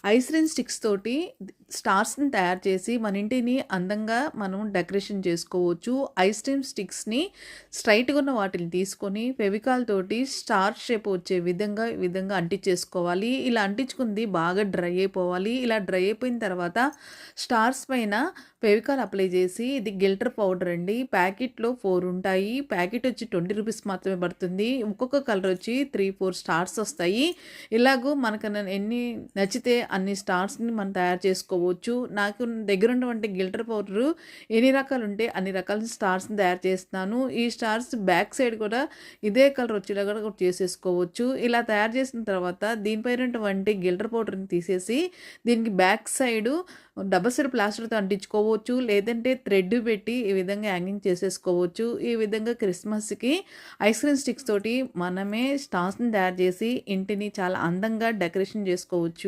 Ice cream sticks తోటి స్టార్స్‌ని తయారు చేసి మన ఇంటిని అందంగా మనం డెకరేషన్ చేసుకోవచ్చు. ఐస్ క్రీమ్ స్టిక్స్‌ని స్ట్రెయిట్‌గా ఉన్న వాటిని తీసుకొని ఫెవికాల్ తోటి స్టార్ షేప్ వచ్చే ఈ విధంగా అంటించేసుకోవాలి. ఇలా అంటించుకుంది బాగా డ్రై అయిపోవాలి. ఇలా డ్రై అయిపోయిన తర్వాత స్టార్స్ పైన ఫెవికాల్ అప్లై చేసి ఇది గిల్టర్ పౌడర్ అండి. ప్యాకెట్‌లో 4 ఉంటాయి. ప్యాకెట్ వచ్చి ₹20 మాత్రమే పడుతుంది. ఒక్కొక్క కలర్ వచ్చి 3, 4 స్టార్స్ వస్తాయి. ఇలాగూ మనకు ఎన్ని నచ్చితే అన్ని స్టార్స్‌ని మనం తయారు చేసుకోవచ్చు. నాకు దగ్గరున్నటువంటి గిల్టర్ పౌడరు ఎన్ని రకాలుంటే అన్ని రకాల స్టార్స్‌ని తయారు చేస్తున్నాను. ఈ స్టార్స్ బ్యాక్ సైడ్ కూడా ఇదే కలర్ వచ్చేలాగా కూడా చేసేసుకోవచ్చు. ఇలా తయారు చేసిన తర్వాత దీనిపైనటువంటి గిల్టర్ పౌడర్‌ని తీసేసి దీనికి బ్యాక్ సైడు డబుల్ సైడ్ ప్లాస్టర్‌తో అంటించుకోవచ్చు. లేదంటే థ్రెడ్ పెట్టి ఈ విధంగా హ్యాంగింగ్ చేసేసుకోవచ్చు. ఈ విధంగా క్రిస్మస్‌కి ఐస్ క్రీమ్ స్టిక్స్ తోటి మనమే స్టార్స్‌ని తయారు చేసి ఇంటిని చాలా అందంగా డెకరేషన్ చేసుకోవచ్చు.